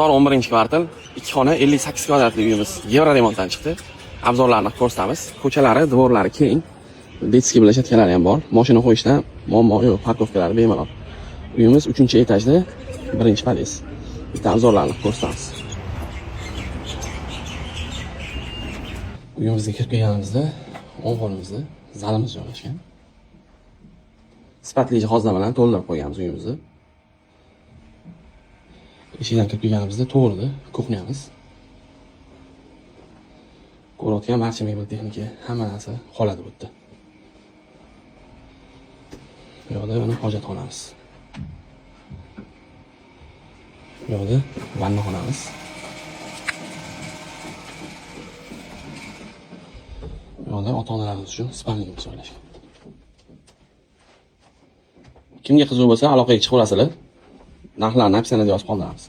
11-kvartal, 2 xona 58 kvadratli uyimiz Yevro remontdan chiqdi. Obzorlarni ko'rsatamiz. Ko'chalari, dvorlari keng. Detskiy bilashatkalari ham bor. Mashina qo'yishdan muammo yo'q, parkovkalari bemalol. Uyimiz 3-etajda, 1-pod'ezd. Bitta obzorlarni ko'rsatamiz. Uyimizga kirib kelganimizda o'ng qo'limizda zalimiz joylashgan. Sifatli jihozlar bilan to'ldirib qo'yganmiz uyimizni. Eshikdan kirib kelganimizda to'g'rida kuxnyamiz. Ko'rayotgan barcha mebel texnika hamma narsa qoladi bu yerda. Bu yoqda mana hojatxonamiz. Bu yoqda vannaxonamiz. Bu yoqda ota-onalarimiz uchun spalnimiz joylashgan. Kimga qiziq bo'lsa aloqaga chiqib olasizlar. Narxlarni opsiyada yozib qoldiramiz.